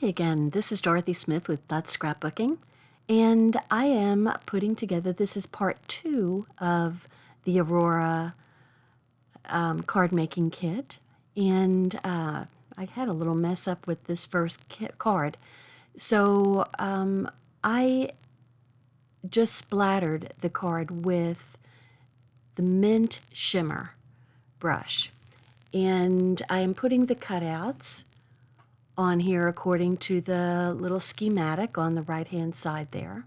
Hi again, this is Dorothy Smith with Scrapbooking, and I am putting together, this is part 2 of the Aurora card making kit, and I had a little mess up with this first card. So I just splattered the card with the mint shimmer brush, and I am putting the cutouts on here according to the little schematic on the right hand side there.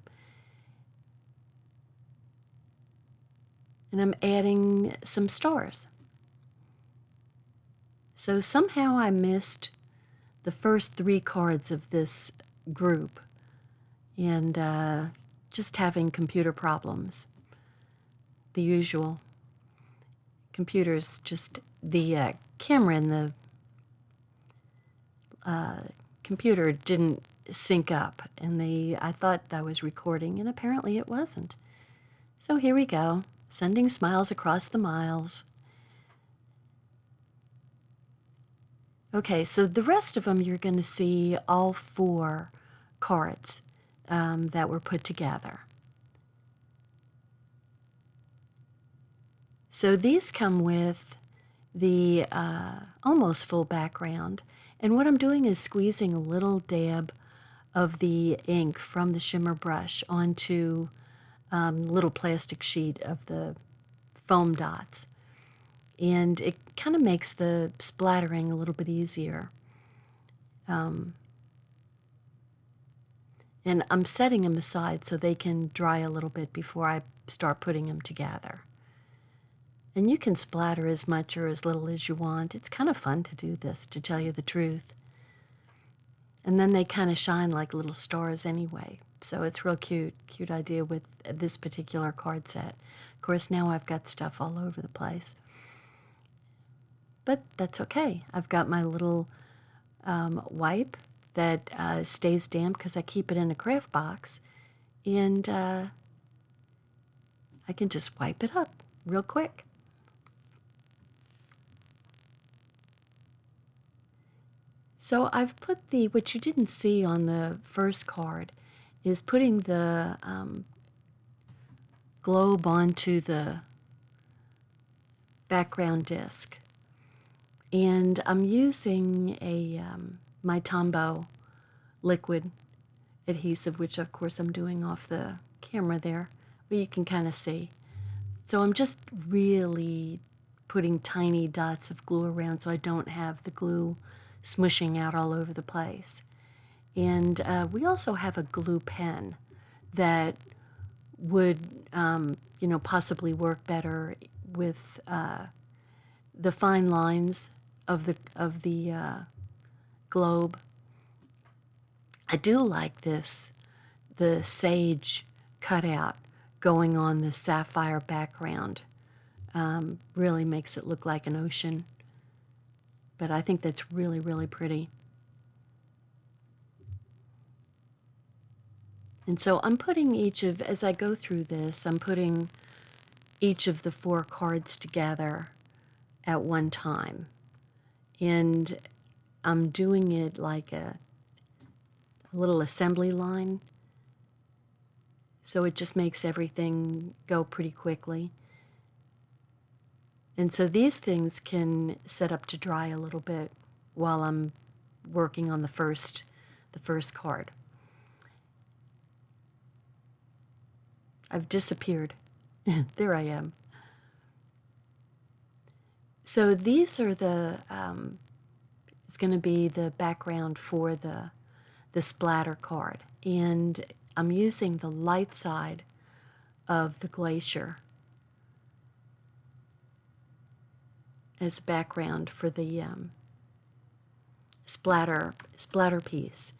And I'm adding some stars. So somehow I missed the first 3 cards of this group, and just having computer problems. The usual. Computers, just the camera and the computer didn't sync up, and I thought I was recording, and apparently it wasn't. So here we go, sending smiles across the miles. Okay, so the rest of them you're going to see all 4 cards that were put together. So these come with the almost full background, and what I'm doing is squeezing a little dab of the ink from the shimmer brush onto a little plastic sheet of the foam dots, and it kind of makes the splattering a little bit easier. And I'm setting them aside so they can dry a little bit before I start putting them together. And you can splatter as much or as little as you want. It's kind of fun to do this, to tell you the truth. And then they kind of shine like little stars anyway. So it's real cute idea with this particular card set. Of course, now I've got stuff all over the place. But that's okay. I've got my little wipe that stays damp because I keep it in a craft box. And I can just wipe it up real quick. So I've put what you didn't see on the first card is putting the globe onto the background disc. And I'm using a my Tombow liquid adhesive, which of course I'm doing off the camera there, but you can kind of see. So I'm just really putting tiny dots of glue around so I don't have the glue smushing out all over the place. And we also have a glue pen that would, possibly work better with the fine lines of the globe. I do like the sage cutout going on the sapphire background. Really makes it look like an ocean. But I think that's really, really pretty. And so I'm putting as I go through this, I'm putting each of the 4 cards together at one time. And I'm doing it like a little assembly line. So it just makes everything go pretty quickly. And so these things can set up to dry a little bit while I'm working on the first card. I've disappeared. There I am. So these are it's going to be the background for the splatter card. And I'm using the light side of the glacier as background for the splatter piece.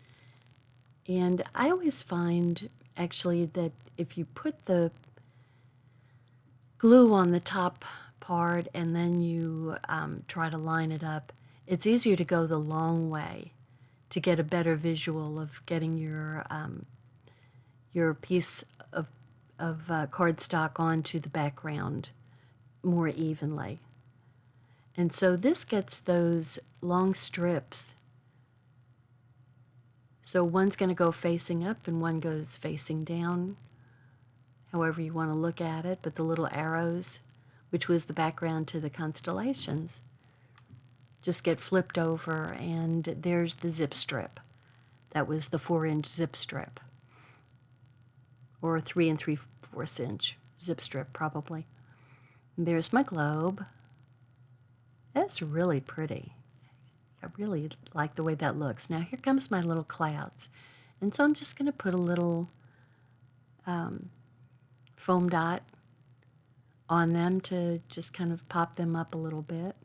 And I always find actually that if you put the glue on the top part and then you try to line it up, it's easier to go the long way to get a better visual of getting your piece of cardstock onto the background more evenly. And so this gets those long strips So one's going to go facing up and one goes facing down, however you want to look at it. But the little arrows, which was the background to the constellations, just get flipped over, and there's the zip strip. That was the 4-inch zip strip, or 3 3/4 inch zip strip probably. And there's my globe. That's really pretty. I really like the way that looks. Now here comes my little clouds. And so I'm just going to put a little foam dot on them to just kind of pop them up a little bit.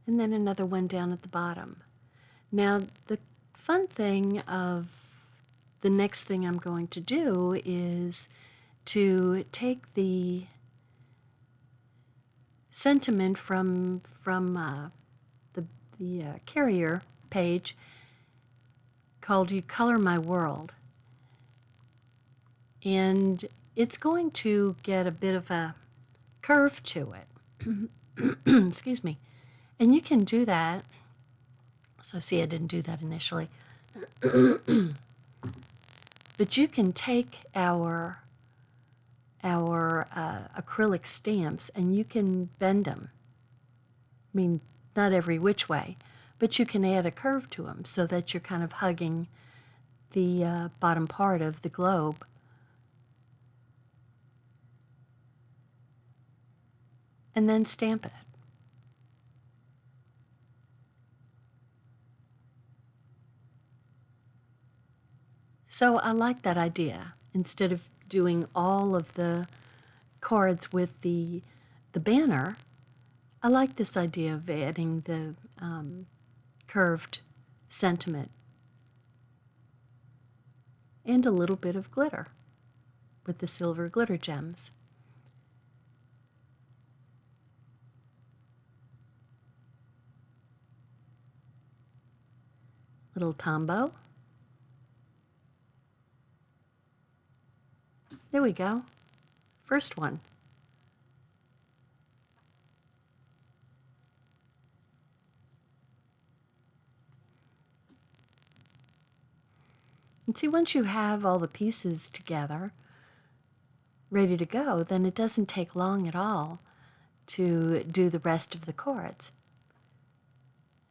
And then another one down at the bottom. Now the fun thing of the next thing I'm going to do is to take the sentiment from the carrier page called "You Color My World," and it's going to get a bit of a curve to it. Excuse me. And you can do that. So see, I didn't do that initially. But you can take our acrylic stamps and you can bend them. I mean, not every which way, but you can add a curve to them so that you're kind of hugging the bottom part of the globe. And then stamp it. So I like that idea. Instead of doing all of the cards with the banner, I like this idea of adding the curved sentiment and a little bit of glitter with the silver glitter gems. Little Tombow. There we go. First one. And see, once you have all the pieces together, ready to go, then it doesn't take long at all to do the rest of the cards.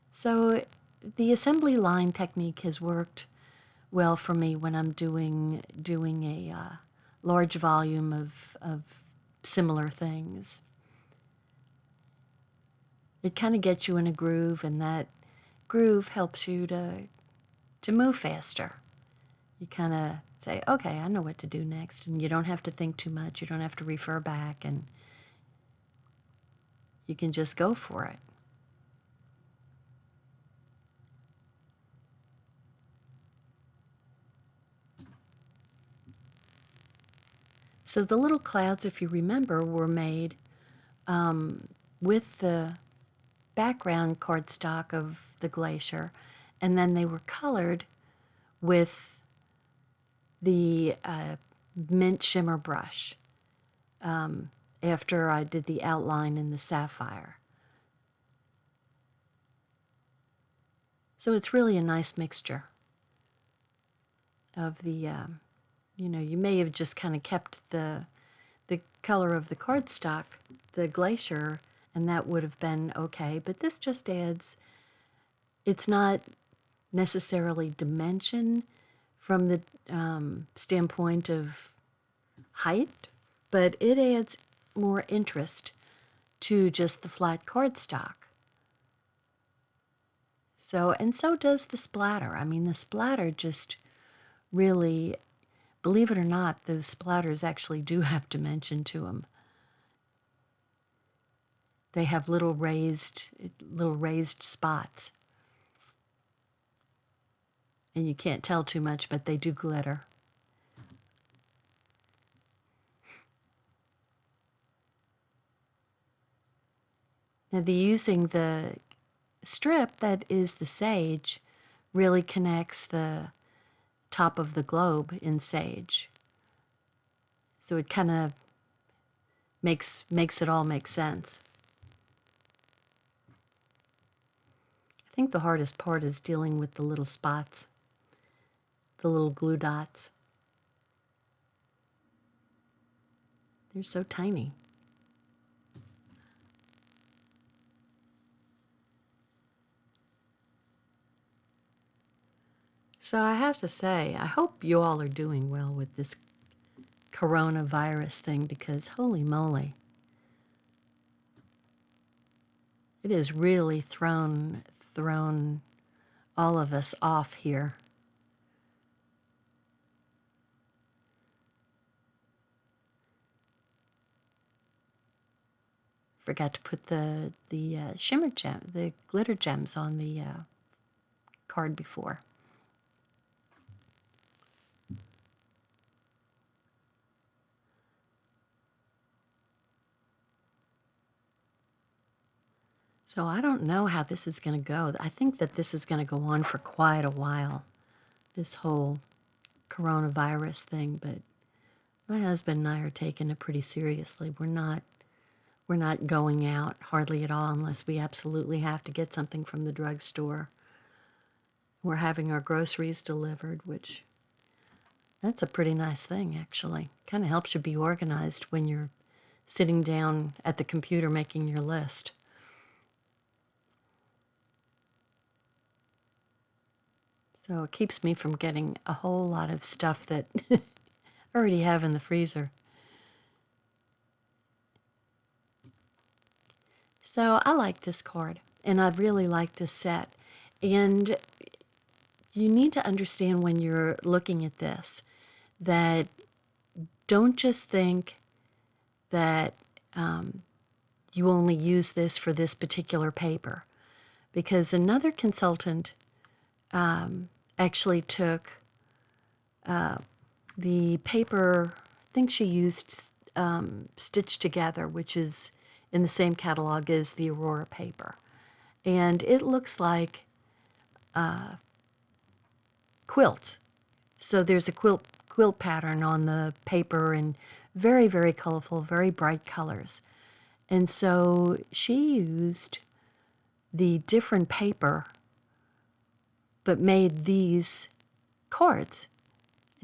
So the assembly line technique has worked well for me when I'm doing a large volume of similar things. It kind of gets you in a groove, and that groove helps you to move faster. You kind of say, okay, I know what to do next, and you don't have to think too much. You don't have to refer back, and you can just go for it. So the little clouds, if you remember, were made with the background cardstock of the glacier, and then they were colored with the mint shimmer brush after I did the outline in the sapphire. So it's really a nice mixture of the, you know, you may have just kind of kept the color of the cardstock, the glacier, and that would have been okay, but this just adds, it's not necessarily dimension from the standpoint of height, but it adds more interest to just the flat cardstock. So, and so does the splatter. I mean, the splatter just really, believe it or not, those splatters actually do have dimension to them. They have little raised spots. And you can't tell too much, but they do glitter. Now, using the strip that is the sage really connects the top of the globe in sage. So it kind of makes it all make sense. I think the hardest part is dealing with the little spots, the little glue dots. They're so tiny. So I have to say, I hope you all are doing well with this coronavirus thing, because holy moly, it has really thrown all of us off here. Forgot to put the shimmer gem, the glitter gems on the card before. So I don't know how this is going to go. I think that this is going to go on for quite a while, this whole coronavirus thing, but my husband and I are taking it pretty seriously. We're not going out hardly at all unless we absolutely have to get something from the drugstore. We're having our groceries delivered, which that's a pretty nice thing, actually. Kind of helps you be organized when you're sitting down at the computer making your list. So it keeps me from getting a whole lot of stuff that I already have in the freezer. So I like this card, and I really like this set. And you need to understand when you're looking at this that don't just think that you only use this for this particular paper, because another consultant actually took the paper, I think she used Stitched Together, which is in the same catalog as the Aurora paper. And it looks like quilts. So there's a quilt pattern on the paper, and very, very colorful, very bright colors. And so she used the different paper but made these cards.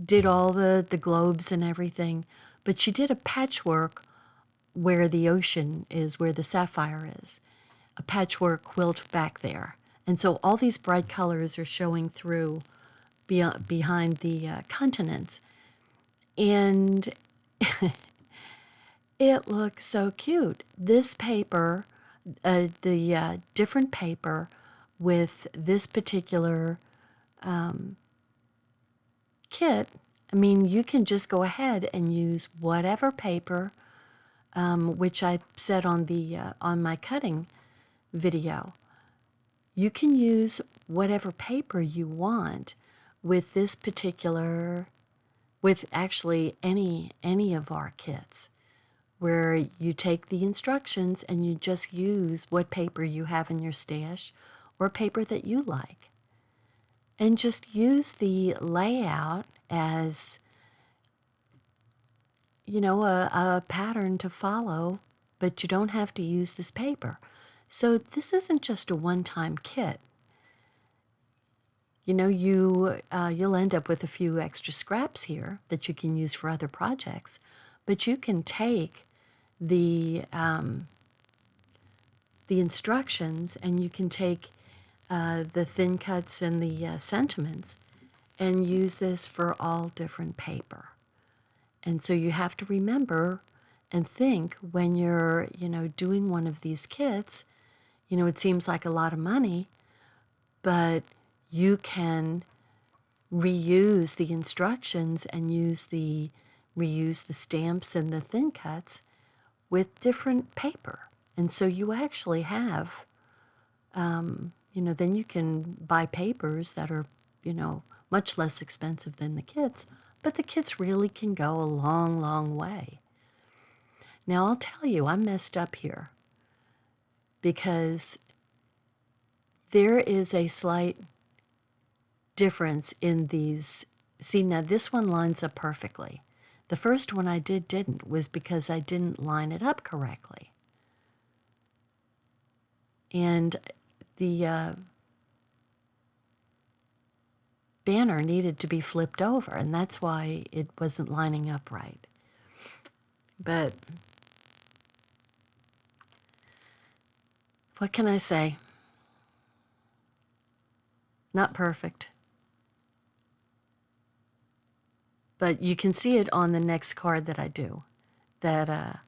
Did all the globes and everything, but she did a patchwork where the ocean is, where the sapphire is, a patchwork quilt back there. And so all these bright colors are showing through behind the continents. And it looks so cute. This paper, the different paper with this particular kit, I mean, you can just go ahead and use whatever paper, which I said on the on my cutting video. You can use whatever paper you want with this particular, with actually any of our kits, where you take the instructions and you just use what paper you have in your stash or paper that you like. And just use the layout as, you know, a pattern to follow, but you don't have to use this paper. So this isn't just a one-time kit. You know, you'll end up with a few extra scraps here that you can use for other projects, but you can take the instructions, and you can take the thin cuts and the sentiments and use this for all different paper. And so you have to remember and think when you're, you know, doing one of these kits, you know, it seems like a lot of money, but you can reuse the instructions and reuse the stamps and the thin cuts with different paper. And so you actually have, you know, then you can buy papers that are, you know, much less expensive than the kits, but the kits really can go a long, long way. Now, I'll tell you, I'm messed up here because there is a slight difference in these. See, now this one lines up perfectly. The first one I didn't, was because I didn't line it up correctly. And the banner needed to be flipped over, and that's why it wasn't lining up right. But what can I say? Not perfect. But you can see it on the next card that I do, that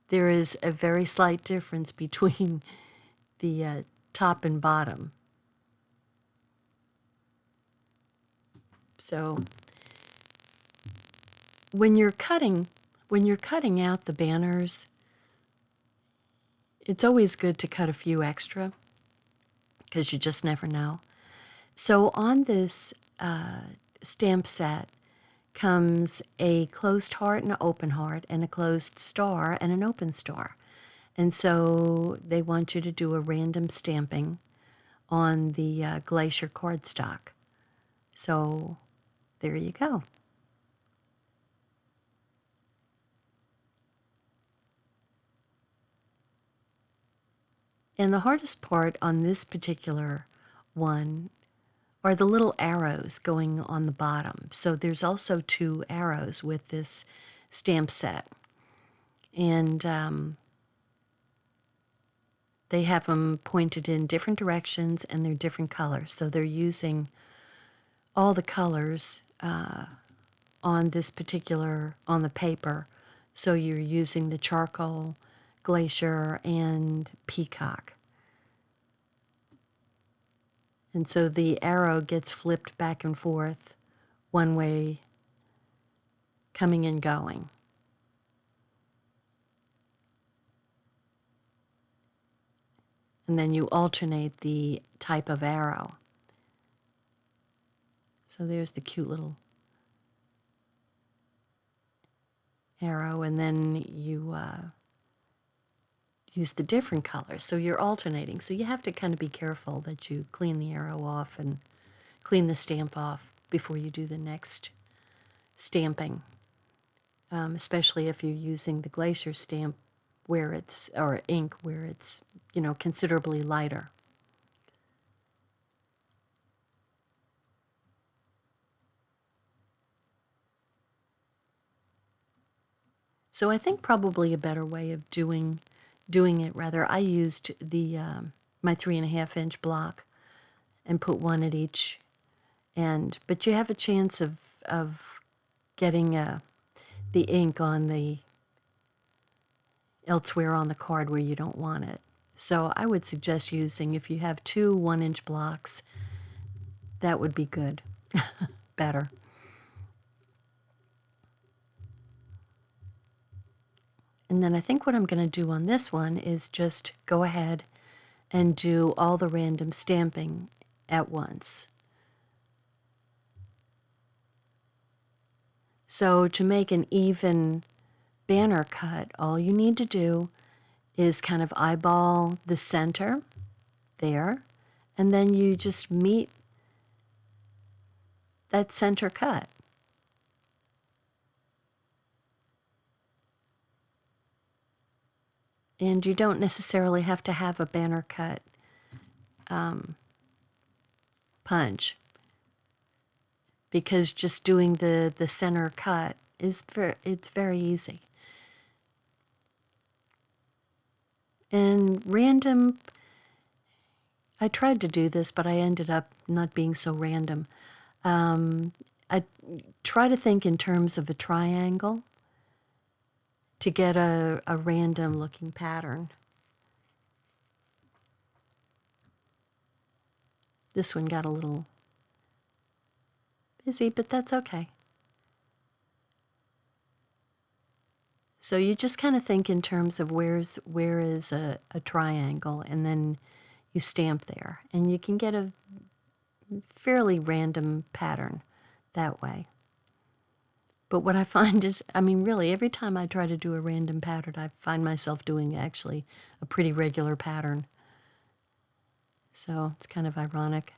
there is a very slight difference between the top and bottom. So when you're cutting out the banners, it's always good to cut a few extra because you just never know. So on this stamp set comes a closed heart and an open heart, and a closed star and an open star. And so they want you to do a random stamping on the glacier cardstock. So there you go. And the hardest part on this particular one are the little arrows going on the bottom. So there's also 2 arrows with this stamp set. And they have them pointed in different directions, and they're different colors. So they're using all the colors on this particular, on the paper. So you're using the charcoal, glacier, and peacock. And so the arrow gets flipped back and forth, one way coming and going. And then you alternate the type of arrow. So there's the cute little arrow, and then you use the different colors. So you're alternating. So you have to kind of be careful that you clean the arrow off and clean the stamp off before you do the next stamping, especially if you're using the glacier stamp where it's, or ink where it's, you know, considerably lighter. So I think probably a better way of doing it, rather, I used the my 3.5-inch block and put one at each end. But you have a chance of getting the ink on the elsewhere on the card where you don't want it. So I would suggest using, if you have 2 1-inch blocks, that would be good, better. And then I think what I'm going to do on this one is just go ahead and do all the random stamping at once. So to make an even banner cut, all you need to do is kind of eyeball the center there, and then you just meet that center cut. And you don't necessarily have to have a banner cut punch, because just doing the center cut is it's very easy. And random, I tried to do this, but I ended up not being so random. I try to think in terms of a triangle to get a random looking pattern. This one got a little busy, but that's okay. So you just kind of think in terms of where is a triangle, and then you stamp there. And you can get a fairly random pattern that way. But what I find is, I mean, really, every time I try to do a random pattern, I find myself doing actually a pretty regular pattern. So it's kind of ironic.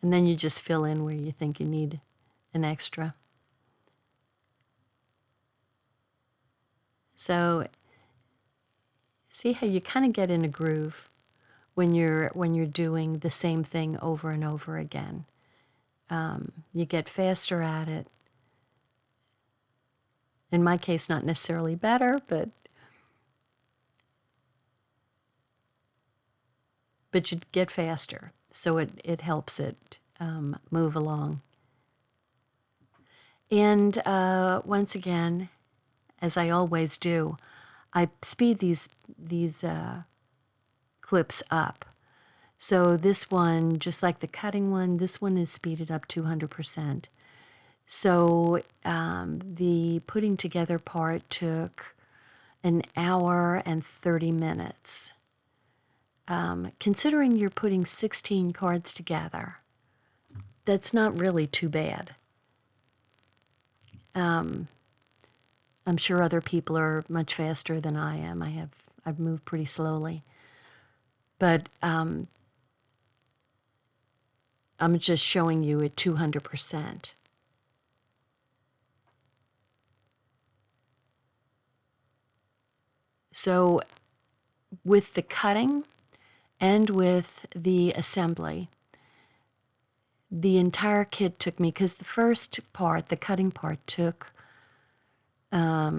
And then you just fill in where you think you need an extra. So see how you kind of get in a groove when you're doing the same thing over and over again. You get faster at it. In my case, not necessarily better, but you get faster, so it helps it move along. And once again, as I always do, I speed these clips up. So this one, just like the cutting one, this one is speeded up 200%. So the putting together part took an hour and 30 minutes. Considering you're putting 16 cards together, that's not really too bad. I'm sure other people are much faster than I am. I've moved pretty slowly. But I'm just showing you at 200%. So with the cutting and with the assembly, the entire kit took me, because the first part, the cutting part, took, I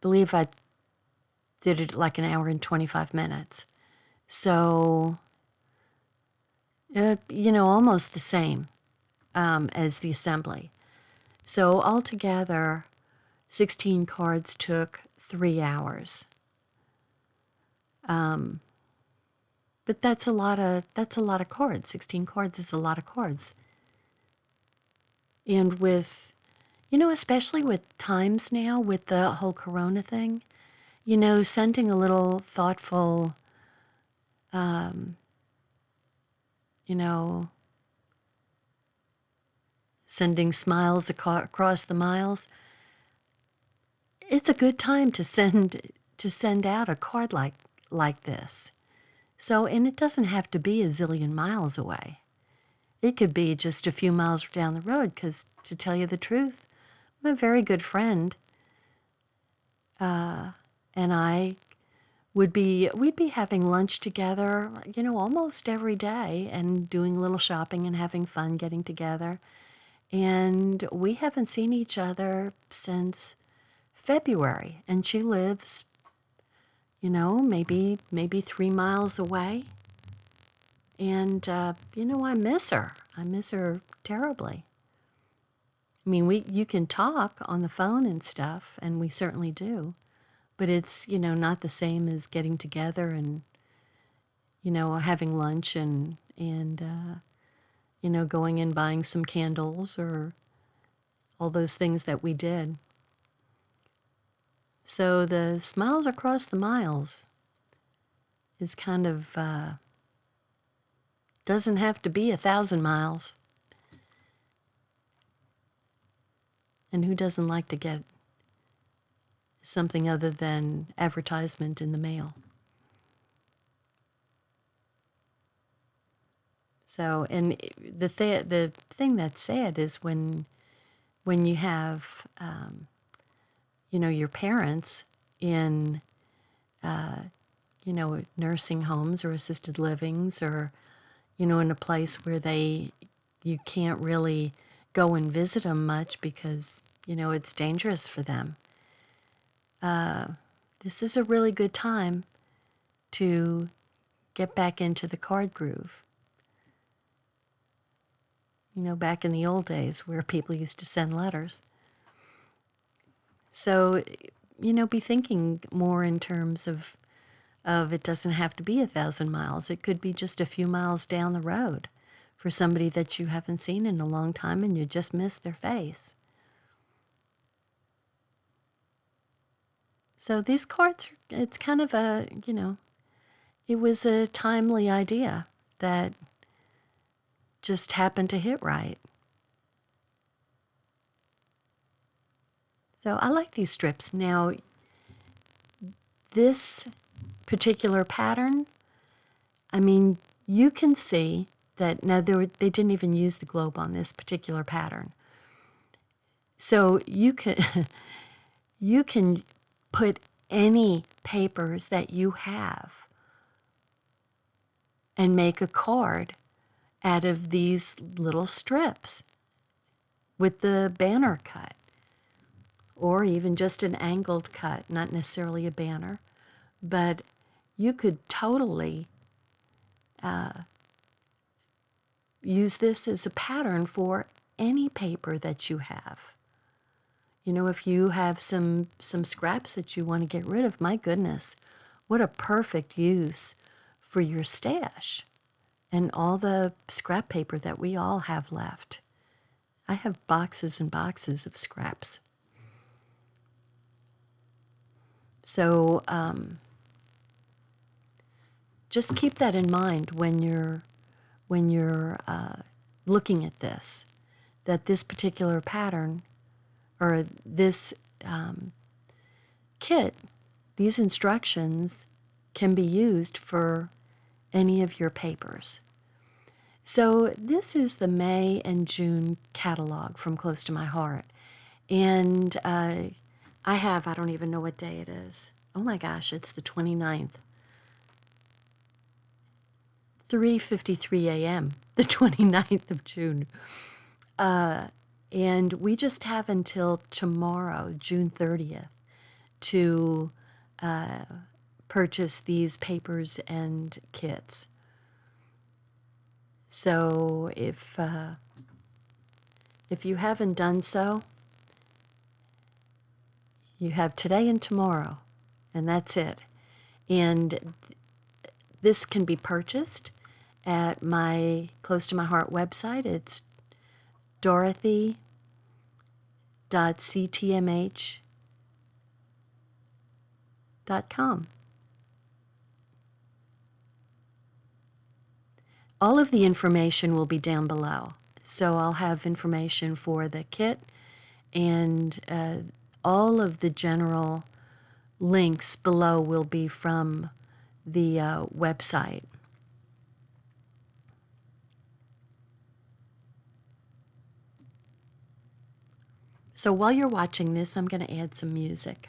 believe I did it like an hour and 25 minutes. So, almost the same as the assembly. So altogether, 16 cards took 3 hours. But that's a lot of cards. 16 cards is a lot of cards. And with, especially with times now, with the whole Corona thing, sending a little thoughtful, sending smiles across the miles. It's a good time to send out a card like this. So, and it doesn't have to be a zillion miles away. It could be just a few miles down the road, because, to tell you the truth, my very good friend and I we'd be having lunch together, almost every day, and doing a little shopping and having fun getting together. And we haven't seen each other since February, and she lives, maybe 3 miles away. And, I miss her. I miss her terribly. I mean, you can talk on the phone and stuff, and we certainly do. But it's, not the same as getting together and, having lunch and going and buying some candles or all those things that we did. So the smiles across the miles is kind of, doesn't have to be 1,000 miles. And who doesn't like to get something other than advertisement in the mail? So, and the thing that's sad is when you have, your parents in, nursing homes or assisted livings, or, in a place where you can't really go and visit them much because, it's dangerous for them. This is a really good time to get back into the card groove. Back in the old days where people used to send letters. So, be thinking more in terms of it doesn't have to be 1,000 miles. It could be just a few miles down the road for somebody that you haven't seen in a long time and you just miss their face. So these cards, it's kind of a, it was a timely idea that just happened to hit right. So I like these strips. Now, this particular pattern, I mean, you can see that now they didn't even use the globe on this particular pattern. So you can put any papers that you have and make a card out of these little strips with the banner cut, or even just an angled cut, not necessarily a banner, but you could totally use this as a pattern for any paper that you have. You know, if you have some scraps that you want to get rid of, my goodness, what a perfect use for your stash and all the scrap paper that we all have left. I have boxes and boxes of scraps. So just keep that in mind when you're looking at this, that this particular pattern or this kit, these instructions can be used for any of your papers. So this is the May and June catalog from Close to My Heart. And I don't even know what day it is. Oh my gosh, it's the 29th. 3:53 a.m., the 29th of June. And we just have until tomorrow, June 30th, to purchase these papers and kits. So if you haven't done so, you have today and tomorrow, and that's it. And this can be purchased at my Close to My Heart website. It's dorothy.ctmh.com. All of the information will be down below. So I'll have information for the kit and all of the general links below will be from the website. So while you're watching this, I'm going to add some music.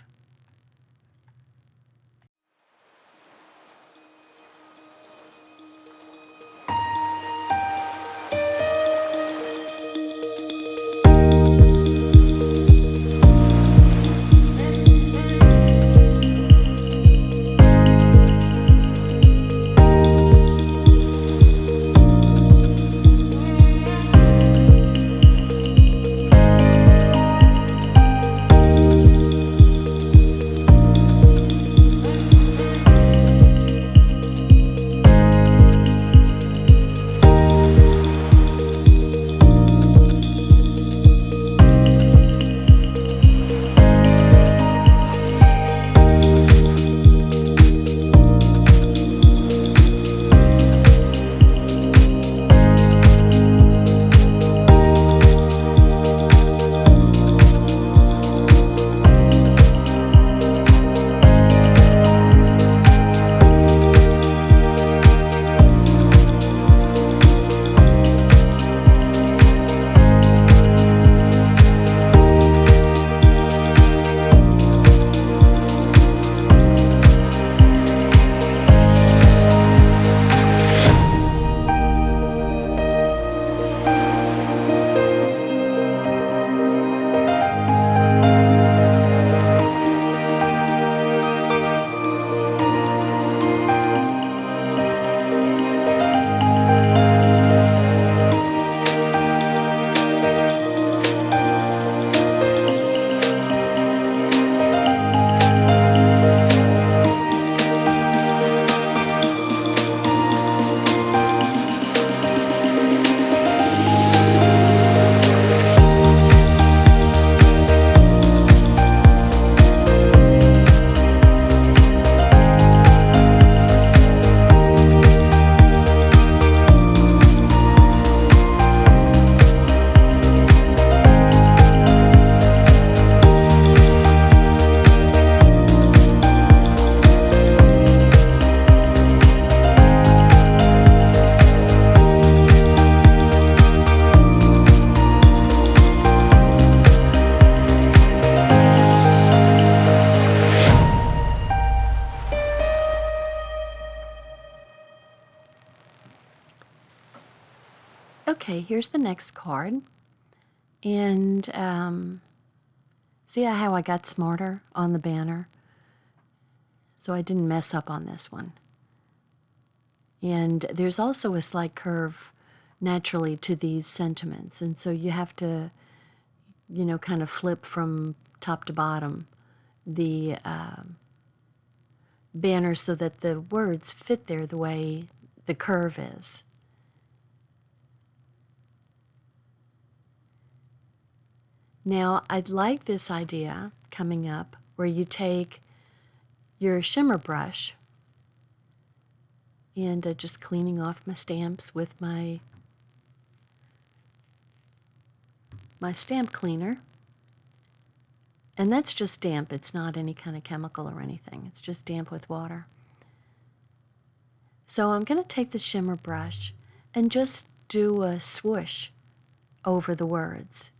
Okay, here's the next card. And see how I got smarter on the banner? So I didn't mess up on this one. And there's also a slight curve naturally to these sentiments. And so you have to, kind of flip from top to bottom the banner so that the words fit there the way the curve is. Now, I'd like this idea coming up where you take your shimmer brush and just cleaning off my stamps with my stamp cleaner. And that's just damp. It's not any kind of chemical or anything. It's just damp with water. So I'm going to take the shimmer brush and just do a swoosh over the words.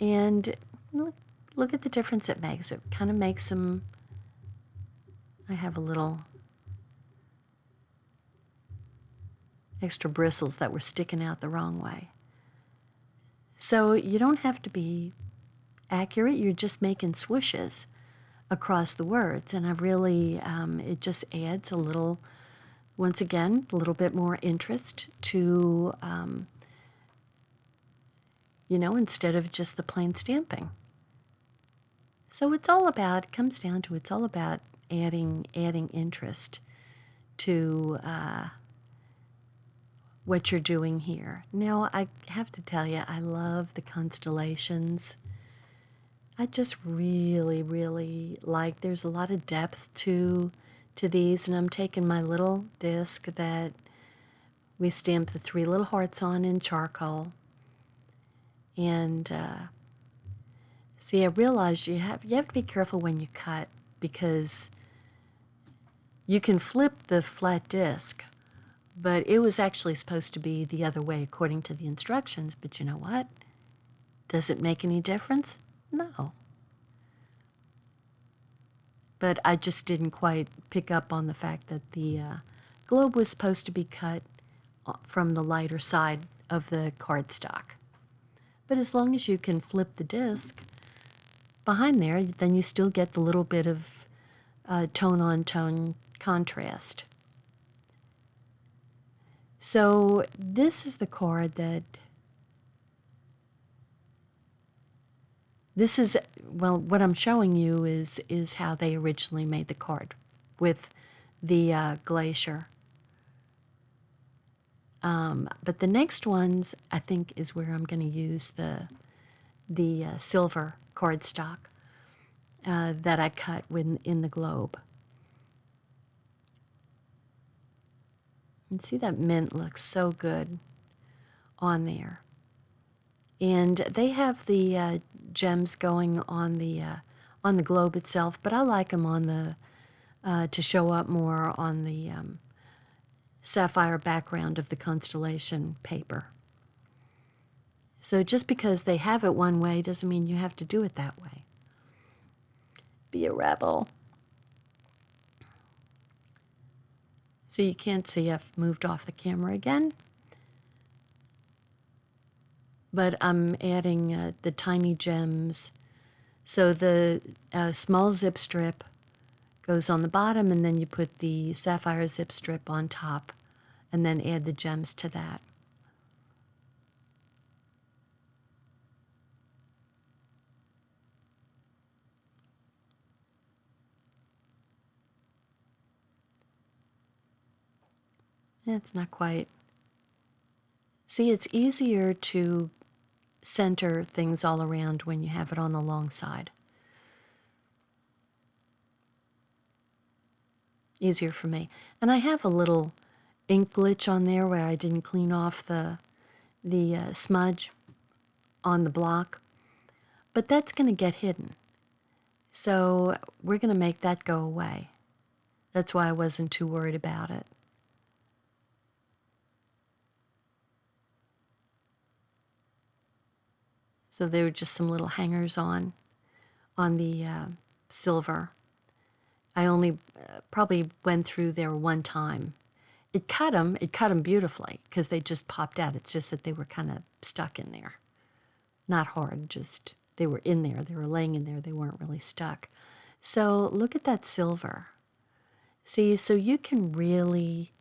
And look at the difference it makes. It kind of makes them, I have a little extra bristles that were sticking out the wrong way. So you don't have to be accurate. You're just making swooshes across the words. And I really, it just adds a little, once again, a little bit more interest to, instead of just the plain stamping. So it comes down to, it's all about adding interest to what you're doing here. Now, I have to tell you, I love the constellations. I just really, really like, there's a lot of depth to these, and I'm taking my little disc that we stamped the 3 little hearts on in charcoal. And see, I realize you have to be careful when you cut, because you can flip the flat disc, but it was actually supposed to be the other way according to the instructions. But you know what? Does it make any difference? No. But I just didn't quite pick up on the fact that the globe was supposed to be cut from the lighter side of the cardstock. But as long as you can flip the disc behind there, then you still get the little bit of tone-on-tone contrast. So this is the card that, this is, well, what I'm showing you is how they originally made the card with the glacier. But the next ones, I think, is where I'm going to use the silver cardstock that I cut in the globe. And see, that mint looks so good on there. And they have the gems going on the globe itself, but I like them on the to show up more on the sapphire background of the constellation paper. So just because they have it one way doesn't mean you have to do it that way. Be a rebel. So you can't see, I've moved off the camera again. But I'm adding the tiny gems. So the small zip strip goes on the bottom, and then you put the sapphire zip strip on top, and then add the gems to that. It's not quite. See, it's easier to center things all around when you have it on the long side. Easier for me. And I have a little ink glitch on there where I didn't clean off the smudge on the block, but that's going to get hidden. So we're going to make that go away. That's why I wasn't too worried about it. So there were just some little hangers on the silver. I only probably went through there one time. It cut them beautifully because they just popped out. It's just that they were kind of stuck in there. Not hard, just they were in there. They were laying in there. They weren't really stuck. So look at that silver. See, so you can really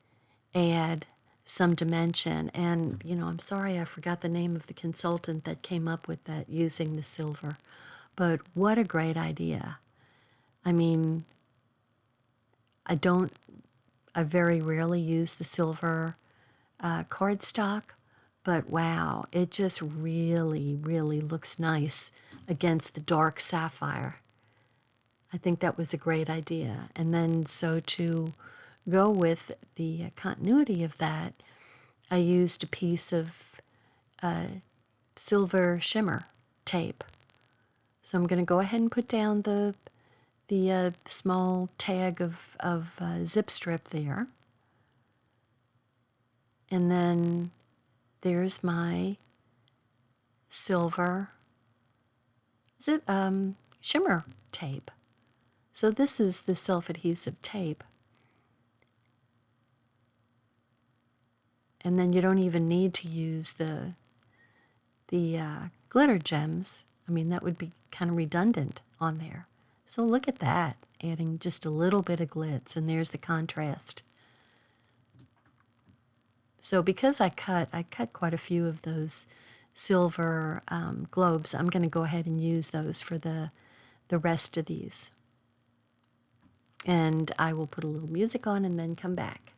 add some dimension. And, I'm sorry I forgot the name of the consultant that came up with that using the silver. But what a great idea. I mean, I very rarely use the silver cardstock, but wow, it just really, really looks nice against the dark sapphire. I think that was a great idea. And then so to go with the continuity of that, I used a piece of silver shimmer tape. So I'm going to go ahead and put down the small tag of zip strip there. And then there's my silver shimmer tape. So this is the self-adhesive tape. And then you don't even need to use the glitter gems. I mean, that would be kind of redundant on there. So look at that, adding just a little bit of glitz, and there's the contrast. So because I cut quite a few of those silver globes, I'm going to go ahead and use those for the rest of these. And I will put a little music on and then come back.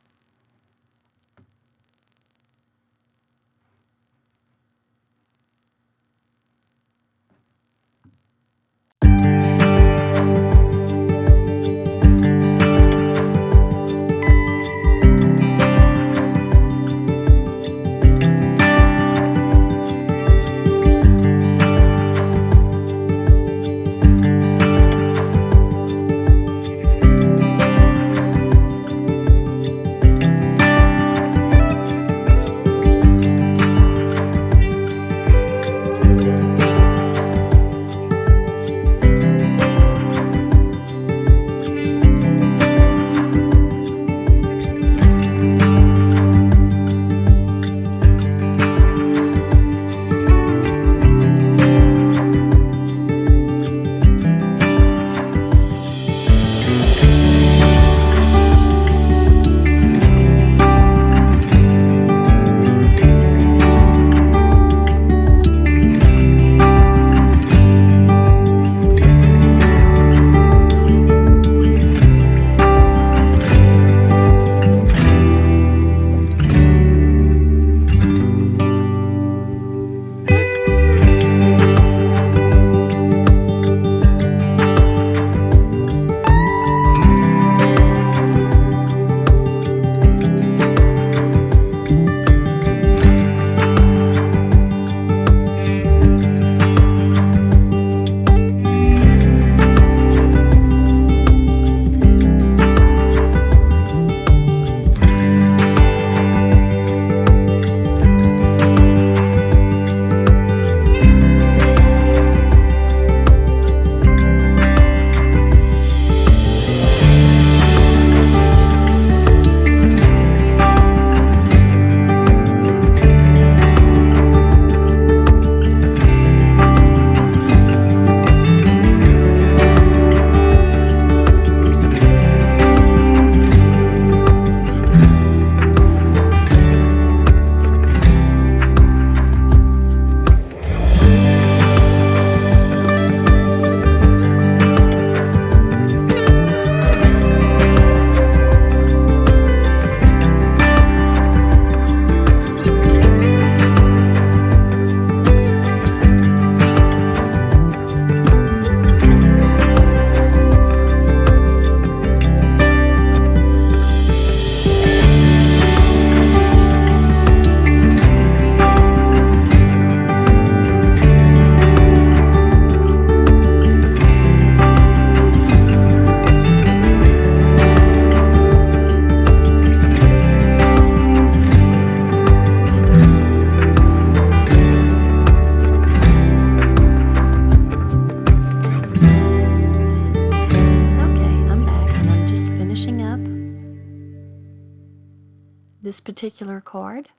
this particular card.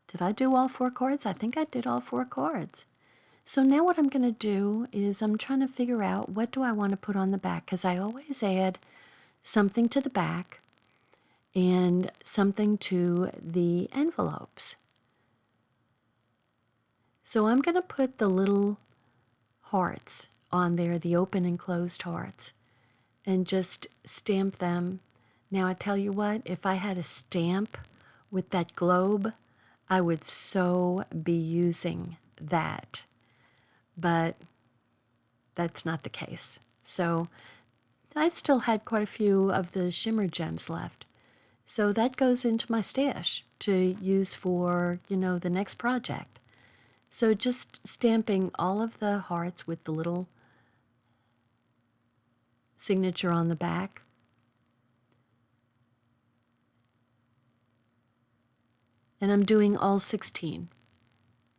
Did I do all 4 cards? I think I did all 4 cards. So now what I'm going to do is I'm trying to figure out what do I want to put on the back, because I always add something to the back and something to the envelopes. So I'm going to put the little hearts on there, the open and closed hearts, and just stamp them. Now I tell you what, if I had a stamp with that globe, I would so be using that. But that's not the case. So I still had quite a few of the shimmer gems left. So that goes into my stash to use for, the next project. So just stamping all of the hearts with the little signature on the back. And I'm doing all 16.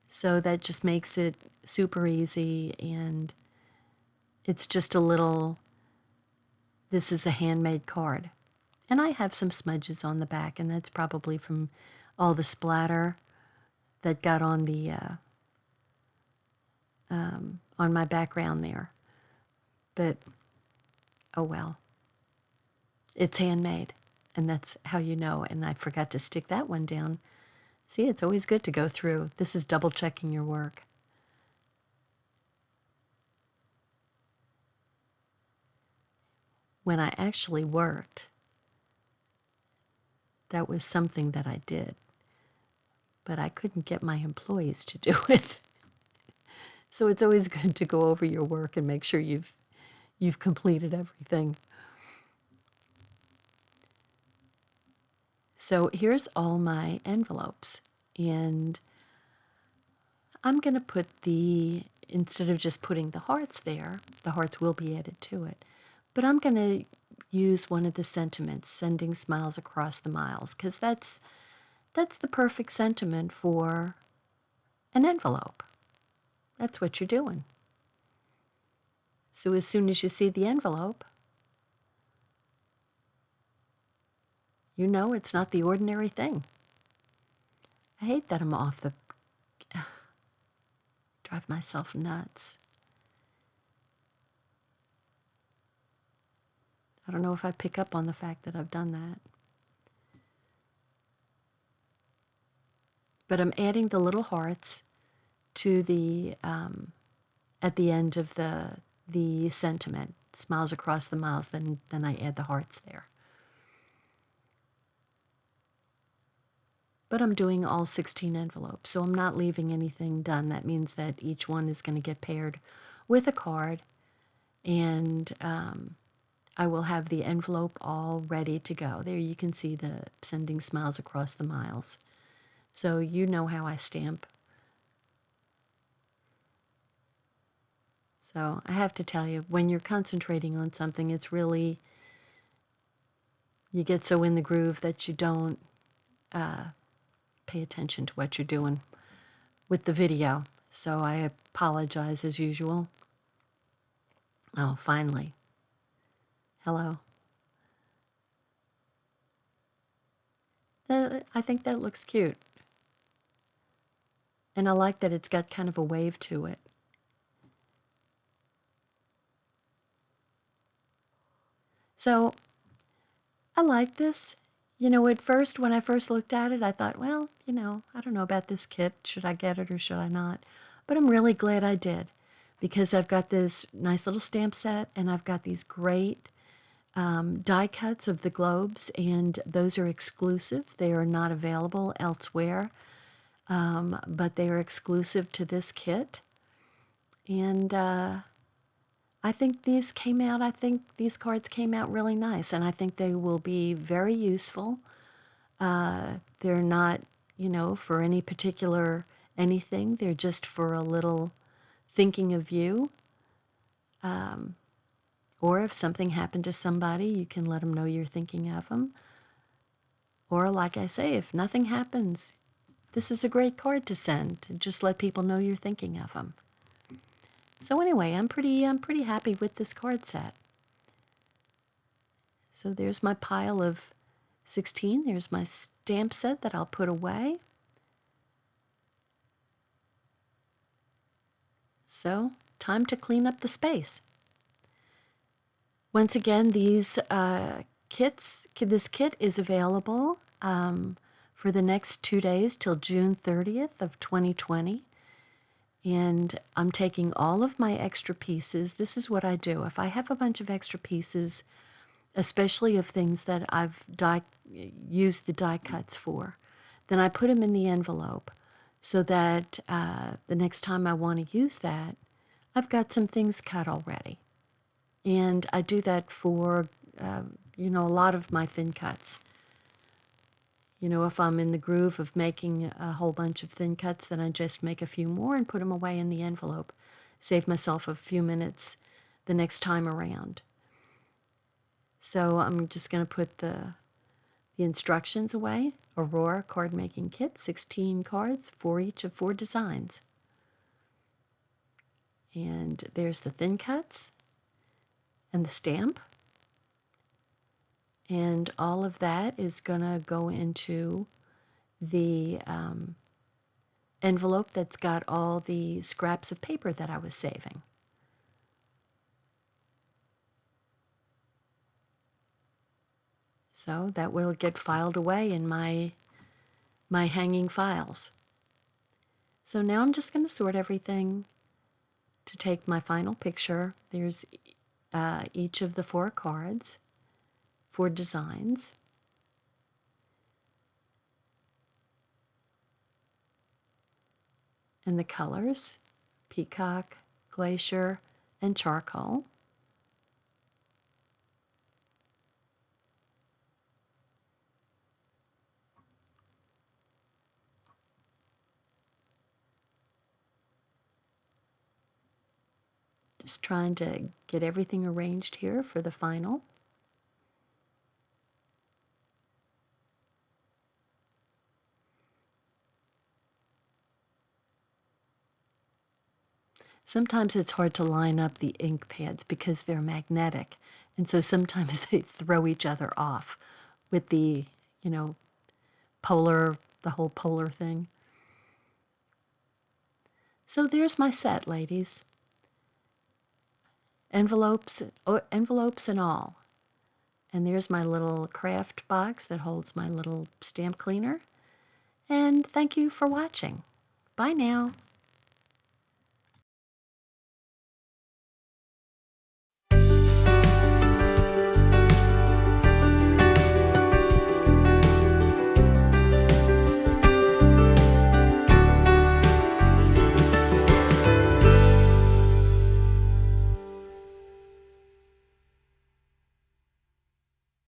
So that just makes it super easy, and it's just a little, this is a handmade card. And I have some smudges on the back, and that's probably from all the splatter that got on the on my background there. But oh well, it's handmade, and that's how you know. And I forgot to stick that one down. See, it's always good to go through. This is double checking your work. When I actually worked, that was something that I did, but I couldn't get my employees to do it. So it's always good to go over your work and make sure you've completed everything. So here's all my envelopes, and I'm going to put instead of just putting the hearts there, the hearts will be added to it, but I'm going to use one of the sentiments, sending smiles across the miles, because that's the perfect sentiment for an envelope. That's what you're doing. So as soon as you see the envelope, you know it's not the ordinary thing. I hate that I'm off the... drive myself nuts. I don't know if I pick up on the fact that I've done that. But I'm adding the little hearts to the, at the end of the sentiment, smiles across the miles, then I add the hearts there. But I'm doing all 16 envelopes, so I'm not leaving anything done. That means that each one is going to get paired with a card, and I will have the envelope all ready to go. There you can see the sending smiles across the miles. So you know how I stamp. So I have to tell you, when you're concentrating on something, it's really, you get so in the groove that you don't pay attention to what you're doing with the video. So I apologize as usual. Oh, finally. Hello. I think that looks cute. And I like that it's got kind of a wave to it. So I like this. At first, when I first looked at it, I thought, well, I don't know about this kit. Should I get it or should I not? But I'm really glad I did, because I've got this nice little stamp set, and I've got these great die cuts of the globes, and those are exclusive. They are not available elsewhere, but they are exclusive to this kit. And I think these cards came out really nice, and I think they will be very useful. They're not, for any particular anything. They're just for a little thinking of you. Or if something happened to somebody, you can let them know you're thinking of them. Or like I say, if nothing happens, this is a great card to send. Just let people know you're thinking of them. So anyway, I'm pretty happy with this card set. So there's my pile of 16. There's my stamp set that I'll put away. So, time to clean up the space. Once again, this kit is available for the next 2 days till June 30th of 2020. And I'm taking all of my extra pieces. This is what I do. If I have a bunch of extra pieces, especially of things that I've used the die cuts for, then I put them in the envelope so that the next time I want to use that, I've got some things cut already. And I do that for, a lot of my thin cuts. If I'm in the groove of making a whole bunch of thin cuts, then I just make a few more and put them away in the envelope. Save myself a few minutes the next time around. So I'm just going to put the instructions away. Aurora card making kit, 16 cards, 4 each of 4 designs. And there's the thin cuts and the stamp. And all of that is going to go into the envelope that's got all the scraps of paper that I was saving. So that will get filed away in my hanging files. So now I'm just going to sort everything to take my final picture. There's each of the 4 cards, 4 designs. And the colors, peacock, glacier, and charcoal. Just trying to get everything arranged here for the final. Sometimes it's hard to line up the ink pads because they're magnetic, and so sometimes they throw each other off with the, the whole polar thing. So there's my set, ladies. Envelopes and all. And there's my little craft box that holds my little stamp cleaner. And thank you for watching. Bye now.